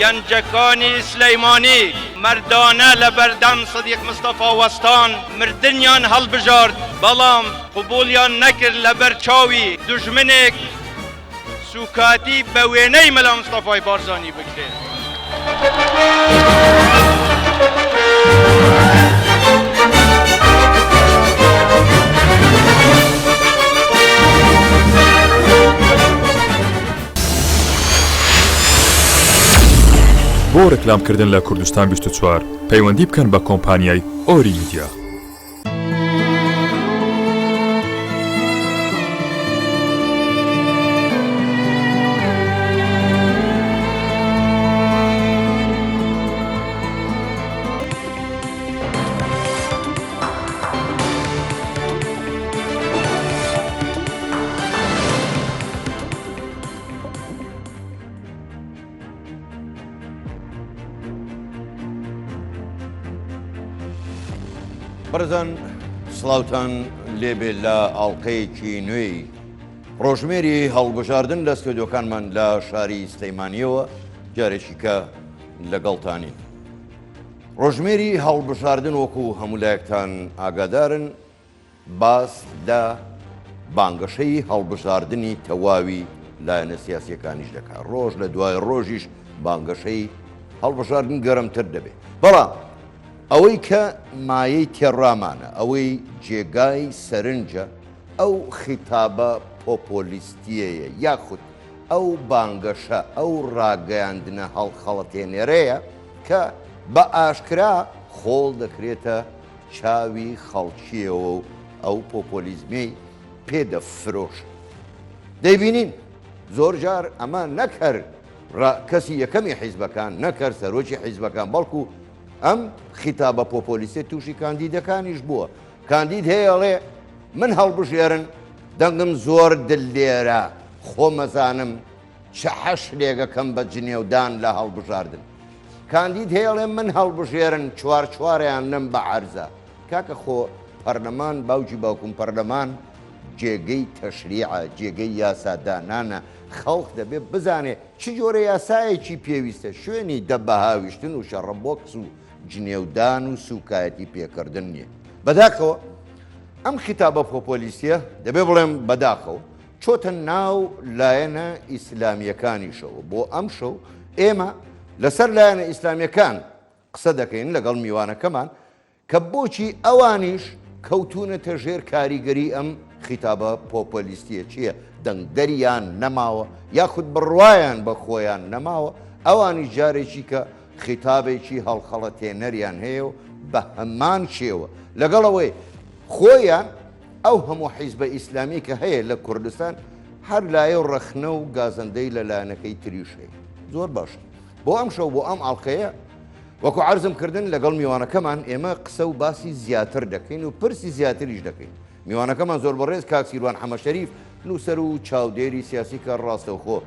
گەنجەکانی سلەیمانی مردانە لە بەردەم سەدیق مستەفا وەستان مردنیان هەڵبژارد بەڵام قبوڵیان نەکرد لەبەر چاوی دوژمنێک سوکاتی بە وێنەی مەلا مستەفای بارزانی بکرێت. بۆ ڕێکلامکردن لە کوردستان 24 پەیوەندی بکەن بە کۆمپانیای ئۆری میدیا. بەرزان سڵاوتان لێبێ لە ئاڵلقەیەکی نوێی ڕۆژمێری هەڵبژاردن لە ستۆدیۆکانمان لە شاری سلەیمانیەوە جارێکی کە لەگەڵتانین. ڕۆژمێری هەڵبژاردن وەکو هەمولایەکتان ئاگادارن باس لە بانگەشەی هەڵبژاردنی تەواوی لایەنە سیاسیەکانیش دەکات. ڕۆژ لە دوای ڕۆژیش بانگەشەی هەڵبژاردن گەرمتر دەبێت. بەڵام ئەوەی کە مایەی تێڕامانە ئەوەی جێگای سەرنجە ئەو خیتابە پۆپۆلیستیەیە یاخود ئەو بانگەشە ئەو ڕاگەیاندنە هەڵخەڵەتێنێرەیە کە بە ئاشکرا خۆڵ دەکرێتە چاوی خەڵکیەوە و ئەو پۆپۆلیزمی پێدەفرۆش. دەیبینین زۆر جار ئەمە نەکەر کەسی یەکەمی حیزبەکان نەکەر سەرۆکی حیزبەکان بەڵکو ئەم خیتابە پۆپۆلیسێ تووشی کاندیدەکانیش بووە. کاندید هەیەڵێ من هەڵبژێرن دەنگم زۆر دلێرە خۆمەزانم چه حەشرێگەکەم بە جنێودان لە هەڵبژاردن. کاندید هەیەڵێ من هەڵبژێرن چوارچوارەیان نم بە عەرزە. کاکە خۆ پەرلەمان باوکی باوکم پەرلەمان جێگەی تەشریعە جێگەی یاسادانانە. خەڵک دەبێت بزانێ چی جۆرە یاسایەکی پێویستە شوێنی دەبەهاویشتن و شەڕەبۆکس و جنێودان و سوکایەتی پێکردن نییە. بەداخەوە ئەم خیتابە پۆپۆلیسیە دەبێ بڵێم بەداخەوە چۆتە ناو لایەنە ئیسلامیەکانیشەوە. بۆ ئەم شەو ئێمە لەسەر لایەنە ئیسلامیەکان قسە دەکەین لەگەڵ میوانەکەمان کە بۆچی ئەوانیش کەوتونەتە ژێر کاریگەری ئەم خیتابە پۆپۆلیستیە چییە؟ دەنگدەریان نەماوە یاخود بڕوایان بە خۆیان نەماوە. ئەوانی جارێکی کە خیتابێکی هەڵخەڵەتێنەریان هەیە و بە هەمان شێوە لەگەڵەوەی خۆیان ئەو هەموو حیزبە ئیسلامی کە هەیە لە کوردستان هەر لایە و ڕەخنە و گازەندەی لەلایەنەکەی تریش هەیە. زۆر باشە. بۆ ئەم شەو بۆ ئەم ئاڵلقەیە وەکو عەرزم کردن لەگەڵ میوانەکەمان ئێمە قسە و باسی زیاتر دەکەین و پرسی زیاتریش دەکەین. میوانەکەمان زۆر بەڕێز کاک سیروان حەمەشەریف نووسەر و چاودێری سیاسی کە ڕاستەوخۆ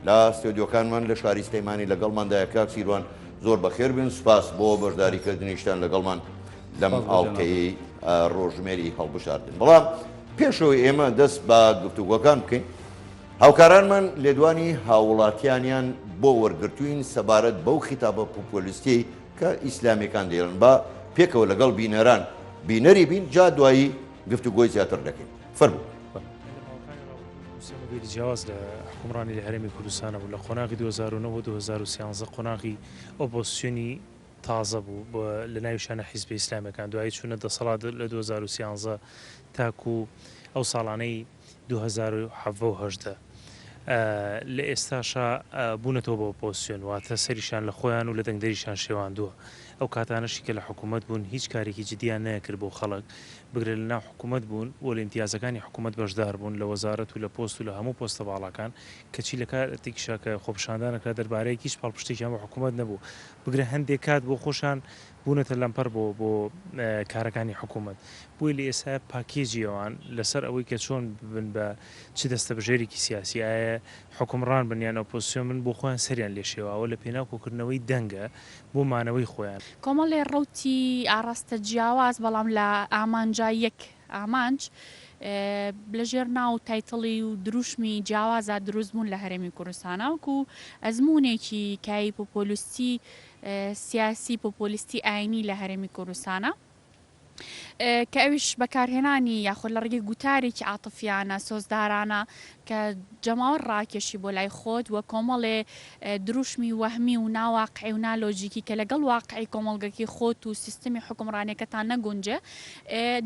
لە ستۆدیۆکانمان لە شاری سلەیمانی لەگەڵماندایە. کاک سیروان زۆر بەخێر بن. سوپاس بۆ بەشداریکردنیشتان لەگەڵمان لەم ئاڵلقەی ڕۆژمێری هەڵبژاردن. بەڵام پێشەوەی ئێمە دەست بە گفتوگۆکان بکەین هاوکارانمان لێدوانی هاوڵاتیانیان بۆ وەرگرتوین سەبارەت بەو خیتابە پۆپۆلیستی کە ئیسلامیەکان دێڵن با پێکەوە لەگەڵ بینەران بینەری بین جا دوایی گفتوگۆی زیاتر دەکەین. فەرموو. جیاواز لە حکومڕانی لە هەرێمی کوردستانە بوو لە قۆناغی 2009 قۆناغی ئۆپۆزیسیۆنی تازە بوو لە ناویشانە حیزبە ئیسلامیەکان دوایی چوونە دەسەڵات لە 2013 تاکو ئەو ساڵانەی 2017 لە ئێستاشا بوونەتەوە بە ئۆپۆزیسیۆن واتە سەریشان لە خۆیان و لە دەنگدەریشان شێواندووە. ئەو کاتانەشی کە لە حکوومەت بوون هیچ کارێکی جدیان نەکرد بۆ خەڵک بگرێت لە ناو حکوومەت بوون و لە ئیمتیازەکانی حکوومەت بەشدار بوون لە وەزارەت و لە پۆست و لە هەموو پۆستە باڵاکان کەچی لە کاتێکیشا کە خۆپیشاندانەکرا دەربارەیەکی هیچ پاڵپشتێکی ئەمە حکوومەت نەبوو بگرێ هەندێک کات بۆ خۆشان بوونەتە لەمپەر بۆ کارەکانی حکوومەت. بووی لە ئێستا پاکێجی ئەوان لەسەر ئەوەی کە چۆن ببن بە چ دەستە بژێرێکی سیاسی ئایا حکومڕان بنیان ئۆپۆزیسیۆن من بۆ خۆیان سەریان لێشێوەوە لە پێناوکۆکردنەوەی دەنگە بۆ مانەوەی خۆیان. کۆمەڵێ ڕوتی ئاراستە جیاواز بەڵام لە ئامانجا یەک ئامانج لەژێر ناو تایتڵی و دروشمی جیاوازە دروستبوون لە هەرێمی کوردستانە وەکو ئەزمونێکی کای پۆپۆلیستی سیاسی پۆپۆلیستی ئاینی لە هەرێمی کوردستانە کە ئەویش بەکارهێنانی یاخۆ لە ڕێگەی گوتارێکی عاتفیانە سۆزدارانە کە جەماوە ڕاکێشی بۆ لای خۆت وە کۆمەڵێ دروشمی وەهمی و ناواقعی و نالۆجیکی کە لەگەڵ واقعی کۆمەڵگەکی خۆت و سیستمی حکومڕانیەکەتان نەگونجە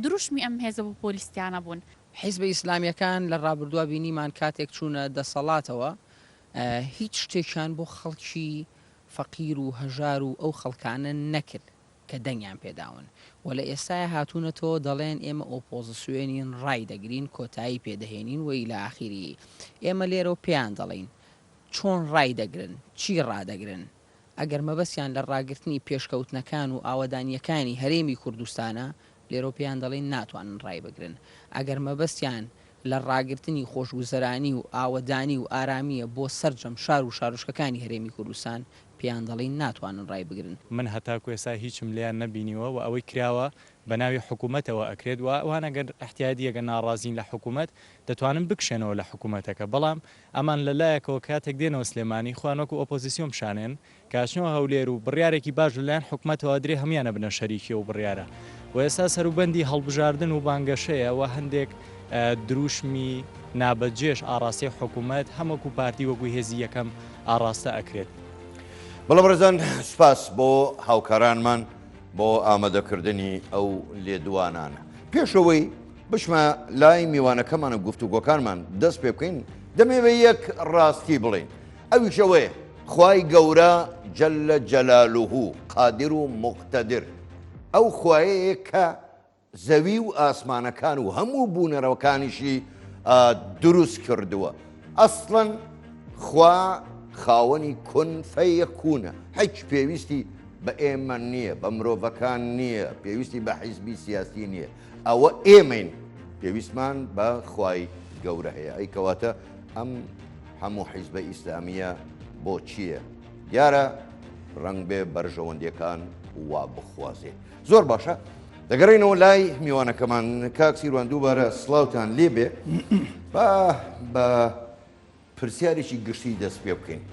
دروشمی ئەم هێزە پۆپۆلیستیانە بوون. حیزب ئیسلامیەکان لە ڕابردووە بینیمان کاتێک چوونە دەسەڵاتەوە هیچ شتێکیان بۆ خەڵکی فەقیر و هەژار و ئەو خەڵکانە نەکرد کە دەنگیان پێداون و لە ئێستای هاتوونەتەوە دەڵێن ئێمە ئۆپۆزیسیۆنین ڕای دەگرین کۆتایی پێدەهێنین و ئیلە ئاخیری ئێمە لێرە و پێیان دەڵێن چۆن ڕای دەگرن چی ڕادەگرن ئەگەر مەبەستیان لە ڕاگررتنی پێشکەوتنەکان و ئاوەدانیەکانی هەرێمی کوردستانە لێرە پێیان دەڵێن ناتوانن ڕای بگرن ئەگەر مەبەستیان لە ڕاگررتنی خۆشگوزەرانی و ئاوەدانی و ئارامیە بۆ سەررجەم شار و شارۆشکەکانی هەرێمی کوردستان پێیان دەڵێن ناتوانن ڕای بگرن. من هەتاکو ئێستا هیچم لیان نەبینیوە و ئەوەی کراوە بە ناوی حکوومەتەوە ئەکرێت وانەگەر احتیادیەکە ناڕازین لە حکوومەت دەتوانن بکشێنەوە لە حکوومەتەکە بەڵام ئەمان لەلایەکەوە کاتێک دێنەوە سلێمانی خوانوەکو ئۆپۆزیسیۆن شانێن کاشنەوە هەولێر و بڕیارێکی باش لەلایەن حکوومەتەوە درێ هەمیانە بنە شەریکی و بڕیارە و ئێستا سەروبەندی هەڵبژاردن و بانگەشەیە و هەندێک دروشمی نابەجێش ئاڕاستی حکوومەت هەموو پارتی وەکوی هێزی یەکەم ئاڕاستە ئەکرێت. بەڵام ڕێزان سپاس بۆ هاوکارانمان بۆ ئامادەکردنی ئەو لێدوانانە. پێشەوەی بشمە لای میوانەکەمانە گفتوگۆکانمان دەست پێ بکەین دەمەوێت یەک ڕاستی بڵێن ئەویشەوەیە خوای گەورە جەلە جەلالوهو قادر و مقتەدر ئەو خوایەیە کە زەوی و ئاسمانەکان و هەموو بوونەرەوەکانیشی دروست کردووە. ئەسڵەن خوا خاوەنی کون فەیەکوونە هیچ پێویستی بە ئێمە نییە بە مرۆڤەکان نییە پێویستی بە حیزبی سیاسی نییە ئەوە ئێمەین پێویستمان بە خوای گەورە هەیە ئەی کەواتە ئەم هەموو حیزبە ئیسلامیە بۆ چییە؟ دیارە ڕنگ بێ بەرژەوەندیەکان وا بخوازێ. زۆر باشە دەگەڕێنەوە لای میوانەکەمان کاک سیروان دووبارە سڵاوتان لێبێ بە پرسیارێکی گشتی دەست پێ بکەین.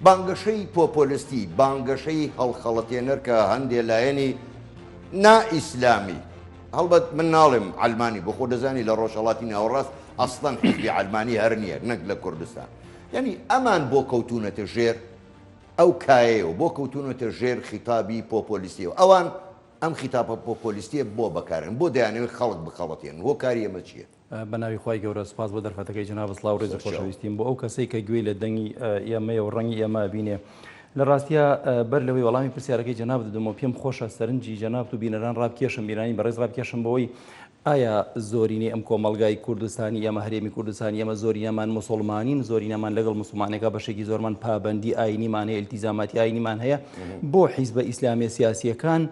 بانگەشەی پۆپۆلیستی بانگەشەی هەڵخەڵەتێنەر کە هەندێک لایەنی نائیسلامی هەڵبەت من ناڵێم ئەلمانی بۆ خۆ دەزانی لە ڕۆژهەڵاتی ناوەڕاست ئەسڵەن حیزبی ئەلمانی هەر نییە نەک لە کوردستان یعنی ئەمان بۆ کەوتونەتە ژێر ئەو کایەوە بۆ کەوتونەتە ژێر خیتابی پۆپۆلیستیەوە ئەوان ئەم خیتاپە پۆپۆلیستیە بۆ بەکارن بۆ دەیانەوێت خەڵک بخەڵەتێن وە کاری ئەمە چییە؟ بە ناوی خی گەورە سپاس بۆ دەرفەتەکەی جناب سڵاو ڕێز خۆشەویستیم بۆ ئەو کەسەی کە گوێی لە دەنگی ئێمەیە و ڕەنگی ئێمە بینێ لە ڕاستیە بەر لەوەی وەڵامی پرسیارەکەی جناب دەدەمەوە پێم خۆشە سەرنجی جناب و بینەران ڕابکێشم بیرانی بەڕێز ڕابکێشم بەوەی ئایا زۆرینەی ئەم کۆمەلگای کوردستانی ئێمە هەرێمی کوردستانی ئێمە زۆرینەمان مسلمانین زۆرینەمان لەگەڵ مسلمانێکە بەشێکی زۆرمان پابەندی ئاینیمان هەیە ئیلتیزاماتی ئاینیمان هەیە بۆ حیزبە ئیسلامی سیاسیەکان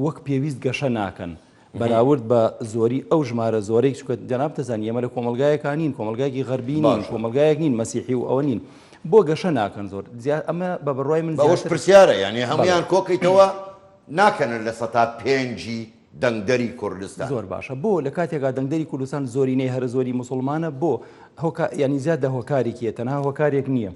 وەک پێویست گەشە ناکەن بەراورد بە زۆری ئەو ژمارە زۆرەی چکە جەناب دەزانین ئێمە لە کۆمەلگایەکان نین کۆمەلگایەکی غەربی نین کۆمەلگایەک نین مەسیحی و ئەوە نین بۆ گەشە ناکەن زۆر ئەمە بە بڕوای من بەوەش پرسیارە یعنی هەمویان کۆکەیتەوە ناکەنن لە سەتا پێنجی دەنگدەری کوردستان زۆر باشە بۆ لە کاتێکا دەنگدەری کوردستان زۆرینەی هەر زۆری مسلمانە بۆ ینی زیاد دە هۆکارێکیە تەنها هۆکارێک نییە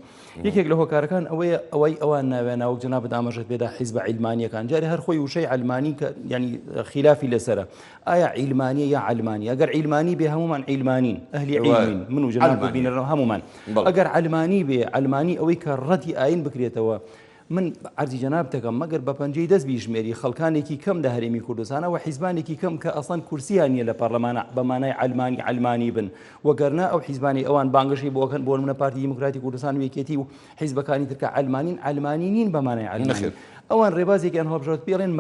یەکێک لە هۆکارەکان ئەوەیە ئەوەی ئەوان ناوێناوە جناب ئاماژەت پێدا حیزب عیلمانیەکان جارێ هەر خۆی وشەی عیلمانی کە ینی خلافی لەسرە ئایا عیلمانیە یا عەلمانی ئەگەر عیلمانی بێ هەمومان عیلمانین ئەهلی عیلمین من و جناب بینەرەوە هەمومان ئەگەر عەلمانی بێ عەلمانی ئەوەی کە ڕەتی ئاین بکرێتەوە من عرضی جناب دەکەم مەگەر بە پەنجەی دەست بیژمێری خەڵکانێکی کەم لە هەرێمی کوردستانە و حیزبانێکی کەم کە ئەسڵەن کورسیان نیە لە پەرلەمانە بە مانای عەلمانی بن وەگەرنا ئەو حیزبانی ئەوان بانگەشی بۆکەن بۆ منە پارتی دیموکراتی کوردستان و یەکێتی و حیزبەکانی ترکە عەلمانی نین بە مانای عەلمانی ئەوان ڕێبازێکیان هەڵبژێت پێڵێن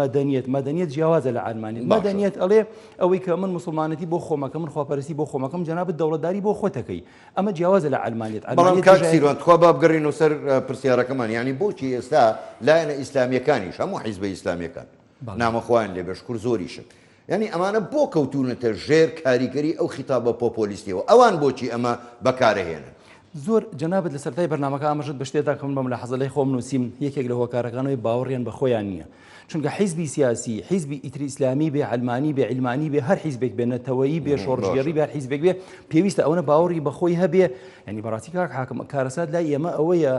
مەدەنیەت جیاوازە لە عەلمانی مەدەنیەت ئەڵێ ئەوەی کە من مسلمانەتی بۆ خۆمەکە من خۆپەرستی بۆ خۆمەکەم جەنابەت دەوڵەتداری بۆ خۆتەکەی ئەمە جیاوازە لە عەلمانیەت بەڵام کاک سیروان خوا با بگەڕێنەوە سەر پرسیارەکەمان یعنی بۆچی ئێستا لایەنە ئیسلامیەکانیش هەموو حیزبە ئیسلامیەکان نامەخوایان لێ بەشکور زۆریشن یعنی ئەمانە بۆ کەوتونەتە ژێر کاریگەری ئەو خیتابە پۆپۆلیستیەوە ئەوان بۆچی ئەمە بەکارەهێنن زۆر جەنابەت لە سەرای بەرنامەکە ئاماژت بە شتێدا کەم بەم لە حەزەڵی خۆم نووسیم یەکێک لە هۆکارەکانەوەی باوەڕیان بە خۆیان نییە چونکە حیزبی سیاسی حیزبی ئیتر ئیسلامی بێ علمانی بێ علمانی بێ هەر حیزبێک بێ نەتەوەیی بێ شۆڕژگەڕی بێ حیزبێک بێ پێویستە ئەوە باوەڕی بەخۆی هەبێ ینی بەڕاستی کاک حاکم کارەسات لای ئێمە ئەوەیە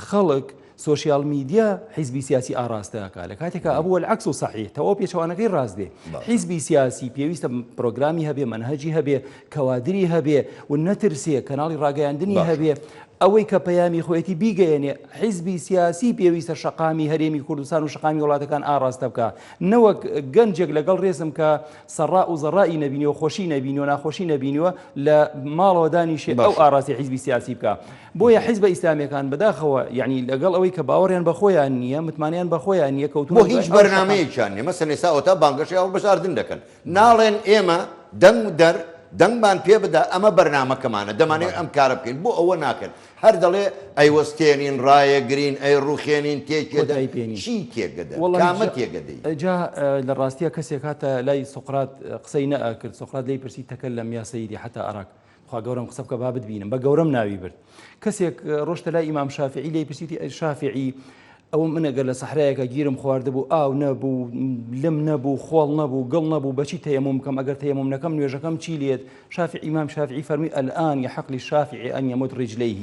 خەڵک سوشیال میدیا حیزبی سیاسی ئاراستەکە لە کاتێکە ئەبووە العکس و صحیح تەواو پێچەوانەکەی ڕاست بێ حیزبی سیاسی پێویستە پرۆگرامی هەبێ منهەجی هەبێ کەوادری هەبێ و نەترسێ کەناڵی ڕاگەیاندنی هەبێ ئەوەی کە پەیامی خۆیەتی بیگەیەنێ حیزبی سیاسی پێویستە شەقامی هەرێمی کوردستان و شەقامی وڵاتەکان ئاراستە بکە نەوەک گەنجێک لەگەڵ ڕێزم کە سەڕا و زەڕایی نەبینیەوە خۆشی نەبینیەوە ناخۆشی نەبینیوە لە ماڵەوە دانیشێ ئەو ئاراستی حیزبی سیاسی بکە بۆیە حیزبە ئیسلامیەکان بەداخەوە یعنی لەگەڵ ئەوەی کە باوەڕیان بە خۆیان نییە متمانیان بە خۆیان نییە کەوتون بۆ هیچ بەرنامەیەکیان نیە مەسەن ئێستا ئەوتا بانگەشی هەڵبژاردن دەکەن ناڵێن ئێمە دەنگمان پێ بدە ئەمە بەرنامەکەمانە دەمانێت ئەم کارە بکەین بۆ ئەوە ناکەن هەر دەڵێ ئەیوەستێنین ڕایە گرین ئەی ڕوخێنین تێکێدەی چی تێگەدە کامە تێگەدەی جا لە ڕاستیە کەسێک هاتە لای سوقرات قسەی نەئەکرد سوقرات لی پرسی تەکەلەم یا سەیدی حتا ئەراک خوا گەورم قسە بکە با بتبینم بە گەورەم ناوی برد کەسێک ڕۆشتە لای ئیمام شافعی لی پرسیتی شافعی ئەو منەگەر لە سەحرایەکە گیرم خواردبوو ئاو نەبوو لم نەبوو خۆڵ نەبوو گەڵ نەبوو بەچی تەیەموم بکەم ئەگەر تەیەموم نەکەم نوێژەکەم چی لێت ئیمام شافعی فەرمی الآن يحق للشافعي أن يمد رجليه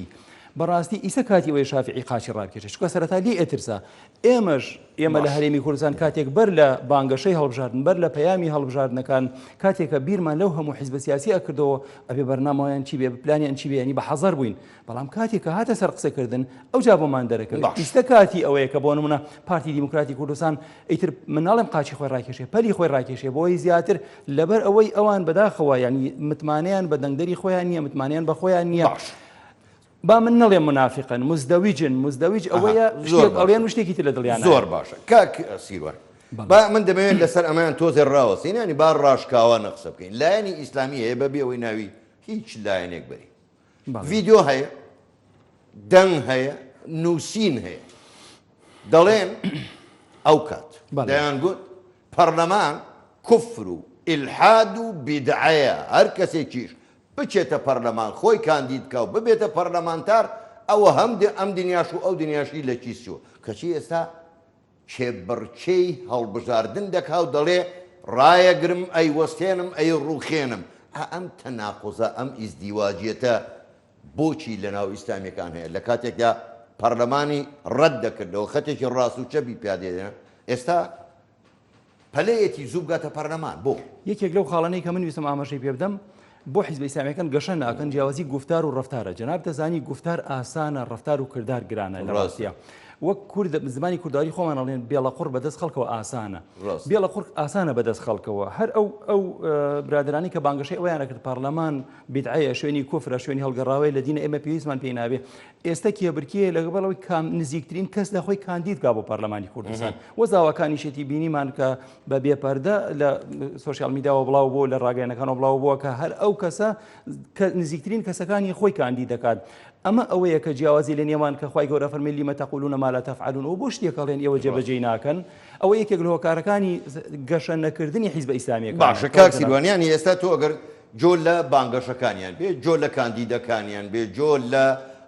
بەڕاستی ئیسە کاتی ئەوەی شافعی قاچی ڕابکێشێت چکە سەرەتا لێ ئەترسا ئێمە لە هەرێمی کوردستان کاتێک بەر لە بانگەشەی هەڵبژاردن بەر لە پەیامی هەڵبژاردنەکان کاتێکە بیرمان لەو هەموو حیزبە سیاسی ئەکردەوە ئەبێ بەرنامەوەیان چی بێ پلانیان چی بێ ینی بە حەزەر بووین بەڵام کاتێکە هاتە سەر قسەکردن ئەو جا بۆمان دەرەکەوێت ئیسە کاتی ئەوەیە کە بۆ نمونە پارتی دیموکراتی کوردستان ئیتر مناڵم قاچی خۆی ڕاکێشێ پەلی خۆی ڕاکێشێ بۆی زیاتر لەبەر ئەوەی ئەوان بەداخەوە ینی متمانیان بە دەنگدەری خۆیان نییە متمانیان بە خۆیان نییە با من نەڵێ منافقن مزدەویج ئەوەیە ئەڵێن شتێکی تر لە دڵیان زۆر باشە کاک سیروان با من دەمەوێت لەسەر ئەمان تۆزێ ڕاوەستین ینی با ڕاشکاوانە قسە بکەین لایەنی ئیسلامی هەیە بەبێ ئەوەی ناوی هیچ لایەنێک بەری ڤیدیۆ هەیە دەنگ هەیە نووسین هەیە دەڵێن ئەو کات دەیان گوت پەرلەمان کوفر و ئیلحاد و بیدعەیە هەر کەسێکیش بچێتە پەرلەمان خۆی کاندید بکە و ببێتە پەرلەمانتار ئەوە ئەم دنیاش و ئەو دنیاشی لە کیسیوە کەچی ئێستا کێبڕچەی هەڵبژاردن دەکا و دەڵێ ڕایەگرم ئەی وەستێنم ئەی ڕووخێنم ئەم تەناقوزە ئەم ئیزدیواجیەتە بۆچی لە ناو ئیسلامیەکان هەیە لە کاتێکدا پەرلەمانی ڕەت دەکردەوە خەتێکی ڕاست و چەبی پیادێنە ئێستا پەلەیەکی زوو بگاتە پەرلەمان بۆ یەکێک لەو خاڵانەی کە من ویستم ئاماژەی پێ بدەم بۆ حیزبە ئیسلامیەکان گەشە ناکەن جیاوازی گفتار و ڕەفتارە جەناب دەزانی گفتار ئاسانە ڕەفتار و کردار گرانە لە ڕاستیە وەک کورد زمانی کورداری خۆمان ئەڵێن بێڵەقوڕ بەدەست خەڵکەوە ئاسانە بێڵەقوڕ ئاسانە بەدەست خەڵکەوە هەر ئەو برادرانی کە بانگەشەی ئەویانە کرد پەرلەمان بیدعەیە شوێنی کوفرە شوێنی هەڵگەڕاوی لە دینە ئێمە پێویستمان پێی نابێ ئێستا کێبرکیە لەگەڵەوەی نزیکترین کەس لە خۆی کاندید کا بۆ پەرلەمانی کوردستان وەزاوەکانیشێتی بینیمان کە بە بێپەردە لە سوشیال میدیاوە بڵاو بۆ لە ڕاگەیەنەکانەوە بڵاو بووە کە هەر ئەو کەسە نزیکترین کەسەکانی خۆی کاندید دەکات ئەمە ئەوەیە کە جیاوازی لە نێوان کە خوای گەورە فەرمی لیمە تەقولون ما لا تفعلون و بۆ شتێکەڵێن ئێوە جێبەجێ ناکەن ئەوە یەکێک لە هۆکارەکانی گەشە نەکردنی حیزبە ئیسلامیەکان باشە کاک سیروانیانی ئێستا تۆ ئەگەر جۆ لە بانگەشەکانیان بێ جۆ لە کاندیدەکانیان بێ جۆ لە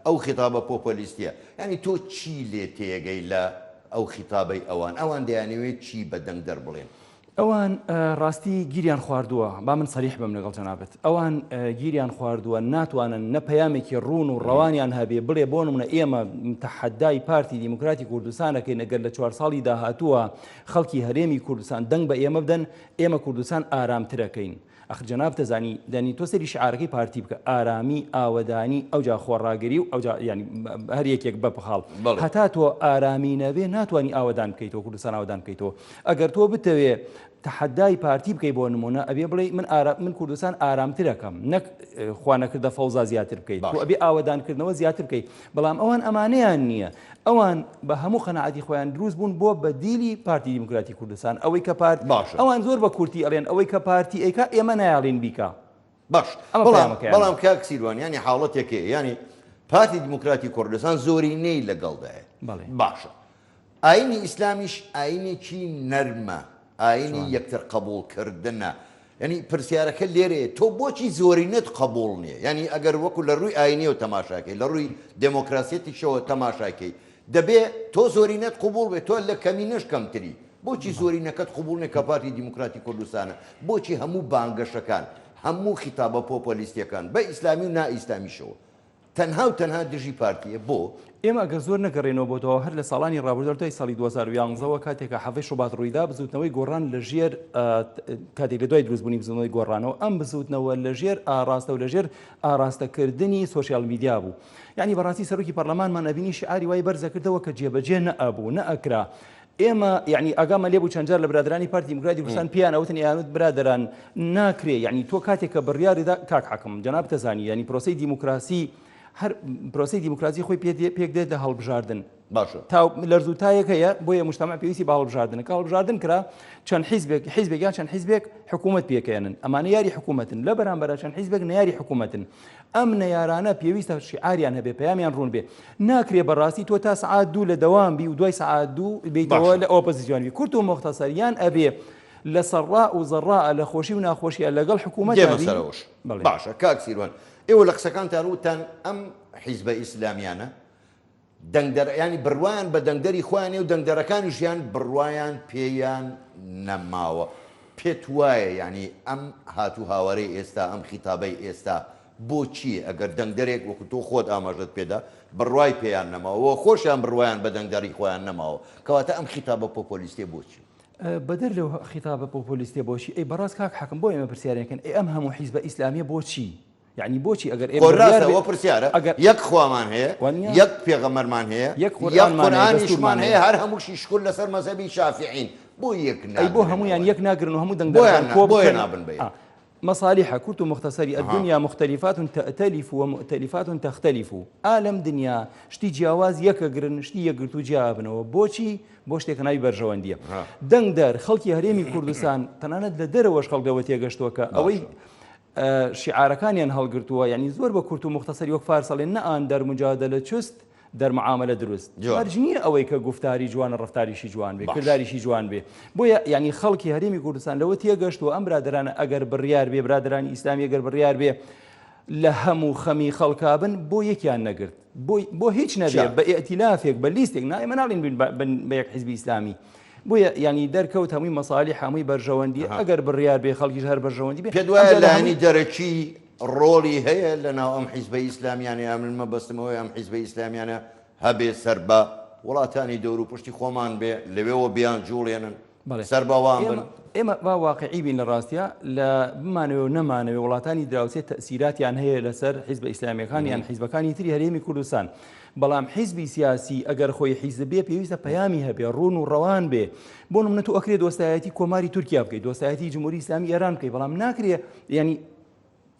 ئەو خیتابە پۆپۆلیستیە ینی تۆ چی لێ تێگەی لە ئەو خیتابەی ئەوان دەیانەوێت چی بە دەنگ دەربڵێن ئەوان ڕاستی گیریان خواردووە با من سەریح بم لەگەڵ جەنابەت ئەوان گیریان خواردووە ناتوانن نە پەیامێکی ڕوون و ڕەوانیان هەبێ بڵێ بۆ نمونە ئێمە تەحەدای پارتی دیموکراتی کوردستانەکەی نەگەر لە 4 ساڵی داهاتووە خەڵکی هەرێمی کوردستان دەنگ بە ئێمە بدەن ئێمە کوردستان ئارامترەکەین ئەخ جەناب دەزانی دەنی تۆ سەری شعارەکەی پارتی بکە ئارامی ئاوەدانی ئەوجا خۆڕاگەری و ئەوجا ینی هەر یەکێک بەپخاڵ هەتا تۆ ئارامی نەبێ ناتوانانی ئاوەدان بکەیتەوە کوردستان ئاوەدان بکەیتەوە ئەگەر تۆ بتەوێ تەحەدای پارتی بکەی بۆ نمونە ئەبێ بڵێ من کوردستان ئارامترەکەم نەک خوا نەکردە فەوزا زیاتر بکەیت تۆ ئەبێ ئاوەدانکردنەوە زیاتر بکەیت بەڵام ئەوان ئەمانەیان نییە ئەوان بە هەموو قەنەعەتی خۆیان دروست بوون بۆ بەدیلی پارتی دیموکراتی کوردستان ئەوەی کە ئەوان زۆر بە کورتی ئەڵێن ئەوەی کە پارتی ئەیکا ئێمە نایاڵین بیکە باش بەڵام کاک سیروان ینی حاڵەتێکێ ینی پارتی دیموکراتی کوردستان زۆرینەی لەگەڵدایە باشە ئاینی ئیسلامیش ئاینێکی نەرمە ئاینی یەکتر قبولکردنە ینی پرسیارەکە لێرەیە تۆ بۆچی زۆرینەت قبول نییە ینی ئەگەر وەکو لە ڕووی ئاینیەوە تەماشاکەی لە ڕووی دموکراسیەتیشەوە تەماشاکەی دەبێ تۆ زۆرینەت قبول بێت تۆ لە کەمینەش کەمتری بۆچی زۆرینەکەت قبول نیە کە پارتی دیموکراتی کوردستانە بۆچی هەموو بانگەشەکان هەموو خیتابە پۆپۆلیستیەکان بە ئیسلامی و نائیسلامیشەوە تەنها و تەنها دژی پارتیە بۆ ئێمە ئەگەر زۆر نەگەڕێنەوە بۆتەوە هەر لە ساڵانی ڕابردوو دوای ساڵی 2011ەوە کاتێکە حەفەی شوبات ڕوویدا بزوتنەوەی گۆڕان لە ژێر کاتێک لە دوای دروستبوونی بزوتنەوەی گۆڕانەوە ئەم بزوتنەوە لە ژێر ئاراستە و لە ژێر ئاراستەکردنی سۆشیال میدیا بوو یعنی بەڕاستی سەرۆکی پەرلەمانمان ئەبینی شعاری وای بەرزەکردەوە کە جێبەجێ نەئەبوو نەئەکرا ئێمە یعنی ئاگامە لێبوو چەند جار لە برادرانی پارتی دیموکراتی کوردستان پیان ئەوتن یانوت برادران ناکرێ یعنی تۆ کاتێک کە بڕیاریدا کاک حەکم جەناب تەزانی یعنی پرۆسەی دیموکراسی هەر پرۆسی دیموکراسی خۆی پێک دێت لە هەڵبژاردن باشە تا لەرزوتایەک هەیە بۆیە مجتەمع پێویستی بە هەڵبژاردنەکە هەڵبژاردن کرا چەند حیزبێک یان چەند حیزبێک حکوومەت پێکەێنن ئەمانە یاری حکوومەتن لە بەرامبەر چەند حیزبێک نەیاری حکوومەتن ئەم نەیارانە پێویستە شعاریان هەبێ پەیامیان ڕوون بێ ناکرێ بەڕاستی تۆ تا سعات دوو لە دەوام بی و دوای سعات دوو بیتەوە لە ئۆپۆزیسیۆنی کورت و مختصریان ئەبێ لە سەڕا و زەڕا لە خۆشی و ناخۆشیە لەگەڵ حکوومەت باشە کاک سیروان ئێوە لە قسەکان تاروتان ئەم حیزبە ئیسلامیانە ینی بڕوایان بە دەنگدەری خۆیانێ و دەنگدەرەکانیشیان بڕوایان پێیان نەماوە پێت وایە ینی ئەم هاتوو هاوارەی ئێستا ئەم خیتابەی ئێستا بۆچی ئەگەر دەنگدەرێک وەکو تۆ خۆت ئاماژت پێدا بڕوای پێیان نەماوە خۆشیان بڕوایان بە دەنگدەری خۆیان نەماوە کەواتە ئەم خیتابە پۆپۆلیستێ بۆچی بەدەر لەو خیتابە پۆپۆلیستێ بۆچی ئەی بەڕاست کاک حەکم بۆ ئێمە پرسیارێکن ئەم هەموو حیزبە ئیسلامیە بۆچی یعنی بۆچی ئەگەر ڕاستەوە پرسیارە یەک خوامان هەیە یەک پێغەمەرمان هەیە یەک قورئانیشمان هەیە هەر هەمووشی شکل لەسەر مەزهەبی شافعین بۆ یەک بۆ هەمویان یەک ناگرن و هەموو دەنگدەرەکان بۆیە نابن بێ مصالح كرت مختصري الدنيا مختلفات تأتلف ومؤتلفات تختلف عالم دنيا شتي جواز يكغرن شتي يغرتو جابن وبوشي بوشتك ناي برجوانديه دنگدار خلقي هريمي كردستان تناند لدروش خلق دوتي گشتوكا اوي شعارەکانیان هەڵگرتووە یعنی زۆر بە کورت و مختصری وەک فارسەڵێن نەئان دەرمجادلە چست دەرمعاملە دروست مەرج نییە ئەوەی کە گفتاری جوانە ڕفتاریشی جوان بێ کرداریشی جوان بێ بۆیە یعنی خەڵکی هەرێمی کوردستان لەوە تێگەشتووە ئەم برادرانە ئەگەر بڕیار بێ برادرانی ئیسلامی ئەگەر بڕیار بێ لە هەموو خەمی خەڵکابن بۆ یەکیان نەگرت بۆ هیچ نەبێ بە ئێتیلافێک بە لیستێک ئێمە ناڵین بە یەک حیزبی ئیسلامی بۆیە ینی دەرکەوت هەمووی مەساڵی هەمووی بەرژەوەندی ئەگەر بڕیار بێ خەڵکیش هەر بەرژەوەندی بێ پێ دوایە لانی دەرەکی ڕۆڵی هەیە لەناو ئەم حیزبە ئیسلامیانە ئەمن مەبەستمەوەی ئەم حیزبە ئیسلامیانە هەبێ سەر بە وڵاتانی دەور و پشتی خۆمان بێ لەوێەوە بیان جوڵێنن سەر بەوان بن ئێمە با واقعی بین لە ڕاستیە لە بمانەوە و نەمانەوێ وڵاتانی دراوسێت تەسیراتیان هەیە لەسەر حیزبە ئیسلامیەکان یان حیزبەکانی تری هەرێمی کوردستان بەڵام حیزبی سیاسی ئەگەر خۆی حیزب بێ پێویستە پەیامی هەبێ ڕوون و ڕەوان بێ بۆ نمونە تو ئەکرێ دۆستایەتی کۆماری تورکیا بکەیت دۆستایەتی جمهوری ئیسلامی ئێران بکەیت بەڵام ناکرێ ینی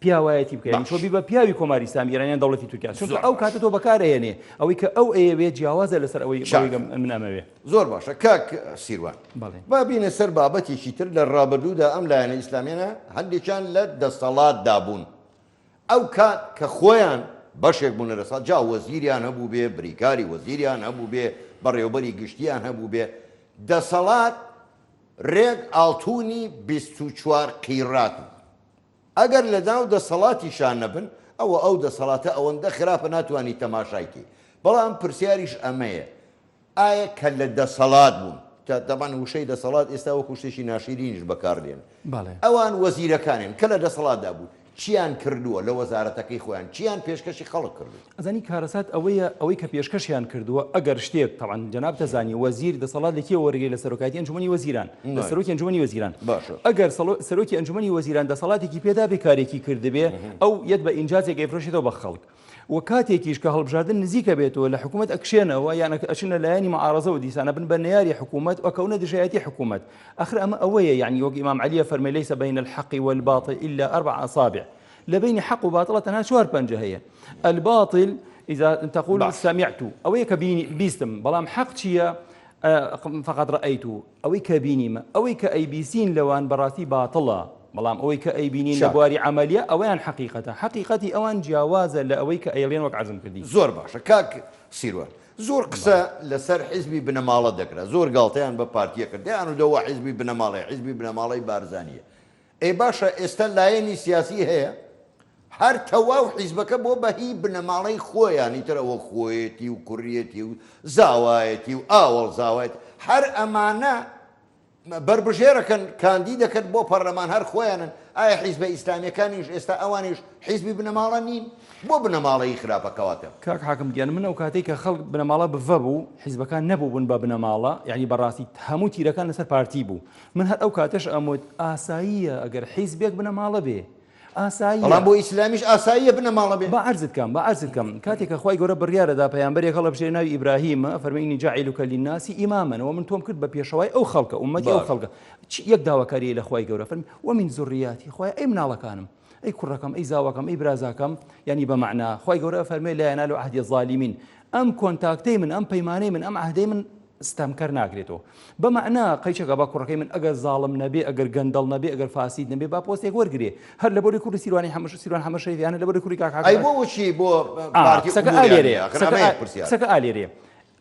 پیاوایەتی بکەین تۆ بە پیاوی کۆماری ئیسلامی ئێرانیان دەوڵەتی تورکیا چونکە ئەو کاتە تۆ بەکارهێنێ ئەوەی کە ئەو ئەیەوێت جیاوازە لەسەر ئەوەی من ئەمەوێ زۆر باشە کاک سیروان با بینە سەر بابەتێکی تر لە ڕابردوودا ئەم لایەنە ئیسلامیانە هەندێکیان لە دەسەڵات دابوون ئەو کات کە خۆیان بەشێک بوون لە دەسەڵات جا وەزیریان هەبوو بێ بریکاری وەزیریان هەبوو بێ بەڕێوەبەری گشتیان هەبوو بێ دەسەڵات ڕێک ئاڵتوونی 24 قیڕات ئەگەر لە داو دەسەڵاتیشان نەبن ئەو دەسەڵاتە ئەوەندە خراپە ناتوانانی تەماشایکی بەڵام پرسیاریش ئەمەیە ئایا کە لە دەسەڵات بوون دەبان وشەی دەسەڵات ئێستا وەکو شتێکی ناشرینیش بەکاردێن ئەوان وەزیرەکانن کە لە دەسەڵاتدا بوو چیان کردووە لە وەزارەتەکەی خۆیان چیان پێشکەشی خەڵک کردو ئەزانی کارەسات ئەوەی کە پێشکەشیان کردووە ئەگەر شتێک تەوان جەناب تەزانی وەزیر دەسەڵات لەکێ وەرگێ لە سەرۆکاتی ئەنجومەنی وەزیران لە سەرۆکی ئەنجومەنی وەزیران ئەگەر سەرۆکی ئەنجومەنی وەزیران دەسەڵاتێکی پێدا بێ کارێکی کردبێ ئەو یەت بە ئینجازێک ئەیفرۆشێتەوە بە خەڵک و کاتێکیش کە هەڵبژاردن نزیکە بێتەوە لە حکوومەت ئەکشێنەوە یان ئەچنە لایەنی مەعارەزە و دیسانە بن بە نەیاری حکوومەت وەکەونە دژایەتی حکوومەت ئەخر ئەمە ئەوەیە یعنی وەک ئیمام عەلیە فەرمێ لەیسە بەین الحەق والباطل إلا 4 أصابع لبين حق وباطل تنها شوار بنجة هي الباطل إذا تقول سمعت أو يكبيني بيستم بلام حق شيء فقط رأيته أو يكبيني ما أو يكأي بيسين لوان براسي باطلة بلام أو يكأي بينين لبواري عملية أوان حقيقتي أوان جوازا لأو يكأيلين وك عزم كردي زور باشا كاك سيروان زور قصة لسر حزبي بنمالة ذكرى زور قالتين ببارتية كردي أنا دوا حزبي بنمالة بارزانية ئەی باشە ئێستا لایەنی سیاسی هەیە هەر تەواو حیزبەکە بۆ بەهی بنەماڵەی خۆیان ئیترەوە خۆیەتی و کوڕیەتی و زاوایەتی و ئاوەڵ زاوایەت هەر ئەمانە بربژێرەکەن کاندی دەکەن بۆ پەرلەمان هەر خۆیانن ئایا حیزبە ئیسلامیەکانیش ئێستا ئەوانیش حیزبی بنەماڵە نین بۆ بنەماڵەی خراپەکەواتە کاک حاکم گیان من ئەو کاتێک کە خەڵک بنەماڵە بڤە بوو حیزبەکان نەبوو بوون بە بنەماڵە یعنی بەڕاستی هەموو تیرەکان لەسەر پارتی بوو من هەر ئەو کاتەش ئەموت ئاساییە ئەگەر حیزبێک بنەماڵە بێ بەڵام بۆ ئیسلامیش ئاساییە بنەماڵە بێ بەعرزت کەم کاتێک کە خی گەورە بڕیارەدا پەیامبەرێک هەڵە بژێ ناوی ئیبراهیمە فەرمەینی جاعیلوکە للناسی ئیمامەوە من تۆم کرد بە پێشەوای ئەو خەڵکە ئومەتی ئەو خەڵکە یەک داواکاریە لە خی گەورە فەرمی ومن زوڕیاتی خۆی ئەی مناڵەکانم ئەی کوڕەکەم ئەی زاوەکەم ئەی برازاکەم ینی بەمەعنا خی گەورە فەرمێ لا ينال عهد الظالمین ئەم کۆنتاکتەی من ئەم پەیمانەی من ئەم عهدەی من ستامکەر ناگرێتەوە بەمەعنا قەیچەکە با کوڕەکەی من ئەگەر زاڵم نەبێ ئەگەر گەندەڵ نەبێ ئەگەر فاسید نەبێ با پۆستێک وەرگێ هەر لە بۆری کوردی سیروانی سیروان هەمەشەیانە لە بۆری کوردی ئەی بۆ وچی بۆ قسەکە ئالێرێ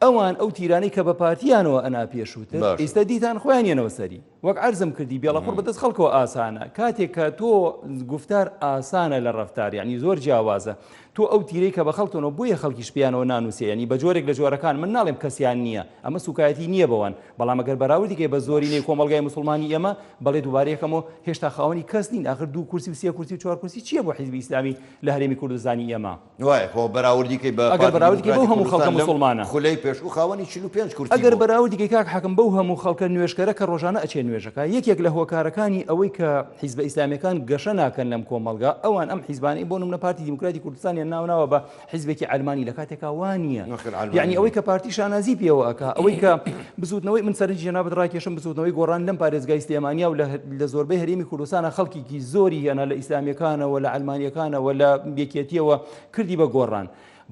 ئەوان ئەو تیرانی کە بە پارتیانەوە ئەنا پێشووتر ئێستا دیتان خۆیانێنەوە سەری وەک عەرزم کردی بێڵەخۆر بەدەست خەڵکەوە ئاسانە کاتێک کە تۆ گفتار ئاسانە لە ڕەفتار یعنی زۆر جیاوازە تۆ ئەو تیرەی کە بە خەڵکەوە بۆیە خەڵکیش پیانەوە نانووسێ ینی بە جۆرێک لە جۆرەکان من ناڵێم کەسیان نییە ئەمە سوکایەتی نییە بەوان بەڵام ئەگەر بەراوردیکە بە زۆرینەی کۆمەڵگای مسلمانی ئێمە بەڵێ دووبارەیەکەمەوە هێشتا خاوەنی کەس نین ئاخر 2 کورسی و 3 کورسی و 4 کورسی چییە بۆ حیزبی ئیسلامی لە هەرێمی کوردستانی ئێمە وایە خۆ بەراوردیکەی ئەگەر بەراوردیکە بەو هەموو خەڵکە مسلمانە خولەی پێشوو خاوەنی 45 کورسی ئەگەر بەراوردیکەی کاک حەکەم بەو هەموو خەڵکە نوێژکەرە کە ڕۆژانە ئەچێ نوێژەکە یەکێک لە هۆکارەکانی ئەوەی کە حیزبە ئیسلامیەکان گەشە ناکەن لەم کۆمەڵگا ئەوان ئەم حیزبانی بۆ نمونە پارتی دیموکراتی کوردستانیان ناوناوە بە حیزبێکی ئەلمانی لە کاتێکا وانە یعنی ئەوەی کە پارتی شانازی پێوە ئەکا ئەوەی کە بزوتنەوەی من سەرنجی جەنابەت ڕاکێشم بزوتنەوەی گۆڕان لەم پارێزگای سلێمانیا و لە زۆربەی هەرێمی کوردستانە خەڵکێکی زۆری هێنا لە ئیسلامیەکانەوە لە ئەلمانیەکانەوە لە یەکێتیەوە کردی بە گۆڕان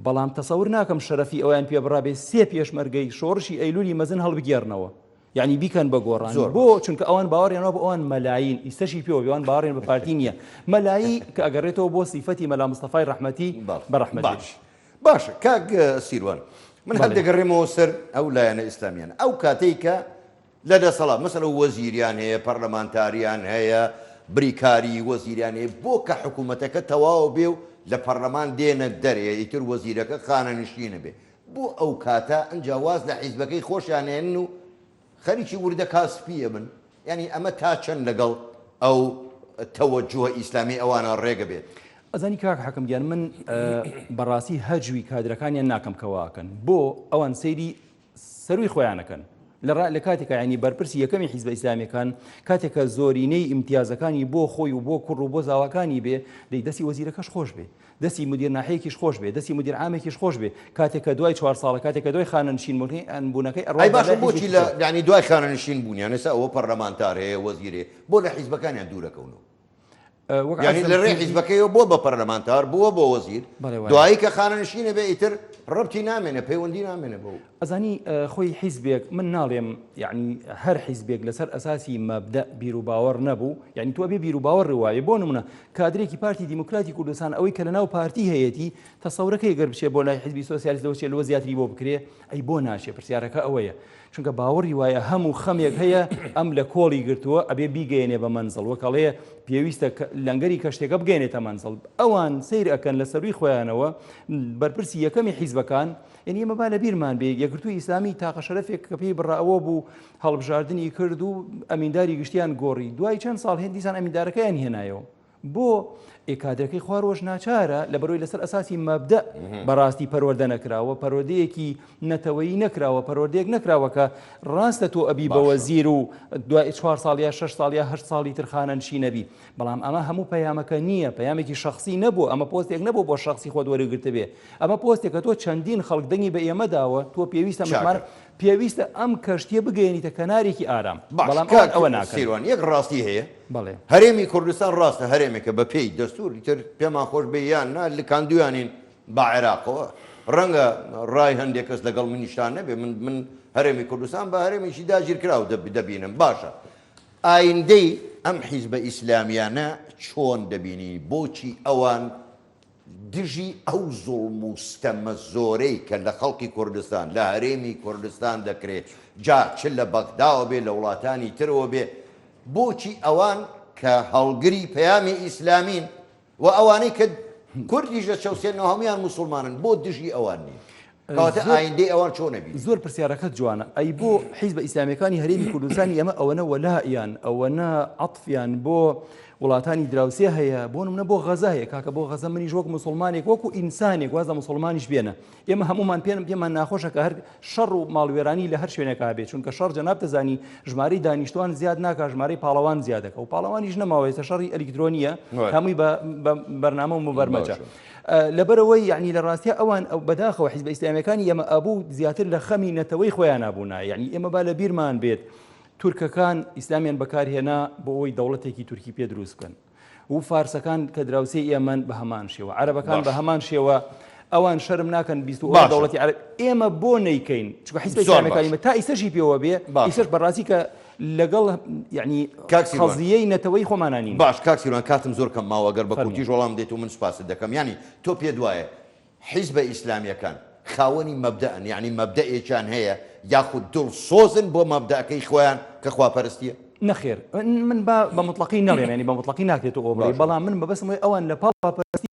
بەڵام تەسەور ناکەم شەرەفی ئەویان پێ بڕابێ 3 پێشمەرگەی شۆڕشی ئەیلولی مەزن هەڵبگێڕنەوە یعنی بیکەن بە گۆڕان بۆ چونکە ئەوان باوەڕیانەوە بە ئەوان مەلاین ئیسەشی پێوە بێوان باوەڕێن بە پارتی نییە مەلایی کە ئەگەڕێتەوە بۆ سیفەتی مەلا مستەفای ڕەحمەتی بەڕەحمەت باشە کاک سیروان من هەڵدەگەڕێمەوە سەر ئەو لایەنە ئیسلامیانە ئەو کاتەی کە لە دەسەڵات مەسەلە وەزیریان هەیە پەرلەمانتاریان هەیە بریکاری وەزیریان هەیە بۆ کە حکوومەتەکە تەواو بێ و لە پەرلەمان دێنە دەرێ ئیتر وەزیرەکە خانەنشینە بێ بۆ ئەو کاتە ئەنجاواز لە حیزبەکەی خۆشیانێن و خەریکی وردە کاسپیە من ینی ئەمە تا چەند لەگەڵ ئەو تەوەجوهە ئیسلامی ئەوانە ڕێگە بێت ئەزانی کاک حەکەم گیان من بەڕاستی هەجووی کادرەکانیان ناکەم کەواکەن بۆ ئەوان سەیری سەروی خۆیانەکەن لە کاتێکە ینی بەرپرسی یەکەمی حیزبە ئیسلامیەکان کاتێکە زۆرینەی ئیمتیازەکانی بۆ خۆی و بۆ کوڕ و بۆ زاواکانی بێ دەی دەستی وەزیرەکەش خۆش بێ دەستی مدیر ناحەیەکیش خۆش بێ دەستی مدیر عامێکیش خۆش بێ کاتێکە دوای 4 ساڵە کاتێکە دوای خانەنشین بوونەکەی ئەڕای باشە بۆچی لە ینی دوای خانەنشین بوونیان ئێستا ئەوە پەرلەمانتار هەیە وەزیرێ بۆ لە حیزبەکانیان دوورەکەونەوە ینی لە ڕێ حیزبەکەیەوە بۆ بە پەرلەمانتار بووە بۆ وەزیر دوایی کە خانەنشینە بێ ئیتر ڕەبتی نامێنێ پەیوەندی نامێنێ بۆ ئەزانی خۆی حیزبێک من ناڵێم یعنی هەر حیزبێک لەسەر ئەساسی مەبدە بیر و باوەڕ نەبوو یعنی تۆ بێ بیر و باوەڕ ڕواایە بۆ نمونە کادرێکی پارتی دیموکراتی کوردستان ئەوەی کە لەناو پارتی هەیەتی تەسەورەکەی گەر بچێ بۆ لای حیزبی سۆسیالیست دەوچێت لەوە زیاتری بۆ بکرێ ئەی بۆ ناشێ پرسیارەکە ئەوەیە چونکە باوەڕی وایە هەموو خەمێک هەیە ئەم لە کۆڵی گرتووە ئەبێ بیگەێنێ بە مەنزڵ وەکەڵەیە پێویستە لەنگەری کەشتێکە بگەێنێتە مەنزڵ ئەوان سیر ئەکەن لە سەروی خۆیانەوە بەرپرسی یەکەمی حیزبەکان یعنی ئێمە با لە بیرمان بێ یەکگرتووی ئیسلامی تاقە شەرەفێک کە پێی بڕاوە بوو هەڵبژاردننی کرد و ئەمینداری گشتیان گۆڕی دوای چەند ساڵ هێندیسان ئەمیندارەکەیان هێنایەوە بۆ ئێکادرەکەی خواڕۆژ ناچارە لە بەرۆی لەسەر ئەساسی مەبدە بەڕاستی پەروەردە نەکراوە پەروەردەیەکی نەتەوەیی نەکراوە پەروەردەیەک نەکراوە کە ڕاستە تۆ ئەبی بە وەزیر و دوای 4 ساڵ یا 6 ساڵ یا 8 ساڵی تر خانەنشین نەبی بەڵام ئەمە هەموو پەیامەکە نییە پەیامێکی شخصی نەبوو ئەمە پۆستێک نەبوو بۆ شخصی خۆت وەرەگرتە بێ ئەمە پۆستێکە تۆ چەندین خەڵک دەنگی بە ئێمە داوە تۆ پێویستە مژمار پێویستە ئەم کەشتیە بگەێنیتە کەنارێکی ئارام بەڵام ئەوە ناکەن یەک ڕاستی هەیە بەڵێ هەرێمی کوردستان ڕاستە هەرێمێکە بە پێی دەستوری تر پێمان خۆش بێ یان نا لکاندویانین با عێراقەوە ڕەنگە ڕای هەندێک کەس لەگەڵ منیشتان نەبێ من هەرێمی کوردستان بە هەرێمیشی داگیر کراوە دەبینم باشە ئایندەی ئەم حیزبە ئیسلامیانە چۆن دەبینی بۆچی ئەوان دژی ئەو زوڵم و ستەمە زۆرەی کە لە خەڵکی کوردستان لە هەرێمی کوردستان دەکرێت جا چ لە بەغداوە بێ لە وڵاتانی ترەوە بێ بۆچی ئەوان کە هەڵگری پەیامی ئیسلامین و ئەوانەی کە کوردیشە چەوسێنەوە هەمویان موسڵمانن بۆ دژی ئەوان نی کەواتە ئایندەی ئەوان چۆن نەبی زۆر پرسیارەکەت جوانە ئەی بۆ حیزبە ئیسلامیەکانی هەرێمی کوردستانی ئەمە ئەوەنە وەلایان ئەوەنە عەطفیان بۆ وڵاتانی دراوسێ هەیە بۆ نمونە بۆ غەزا هەیە کاکە بۆ غەزە منیش وەک مسلمانێک وەکو ئینسانێک وازە مسلمانیش بێنە ئێمە هەمومان پێمان ناخۆشە کە هەر شەڕ و ماڵوێرانی لە هەر شوێنێکا بێت چونکە شەڕ جەناب دەزانی ژمارەی دانیشتوان زیاد ناکە ژمارەی پاڵەوان زیادەکە و پاڵەوانیش نەماوەیە شەڕی ئەلکترۆنیە هەمووی بە بەرنامە و مبەرمەجە لەبەرەوەی یعنی لە ڕاستیە ئەوان ئەو بەداخەوە حیزبە ئیسلامیەکانی ئێمە ئەبوو زیاتر لە خەمی نەتەوەی خۆیان نابوونا یعنی ئێمە با لە بیرمان بێت تورکەکان ئیسلامیان بەکارهێنا بۆ ئەوەی دەوڵەتێکی تورکی پێ دروست بکەن و فارسەکان کە دراوسێ ئێمەن بە هەمان شێوە عەرەبەکان بە هەمان شێوە ئەوان شەرم ناکەن 22 دەوڵەتی عەرەب ئێمە بۆ نەیکەین چونکە حیزبە ئیسلامیەکانی تا ئیسەشی پێوە بێ ئیسەش بەڕاستی کە لەگەڵ یعنی قەزیەی نەتەوەی خۆمانانی باش کاکسیروان کاتم زۆر کەم ماوە گەر بە کوردیش وەڵام دێت و من سوپاست دەکەم ینی تۆ پێ دوایە حیزبە ئیسلامیەکان خاوەنی مەبدەن یعنی مەبدەئێکیان هەیە یاخود دڵسۆزن بۆ مەبدەکەی خۆیان کە خواپەرستیە نەخێر من بە مطلقی نەڵێم ینی بە مطلقی ناکرێتەوە ئەوڕێ بەڵام من بەبەسم ئەوان لە پاڵ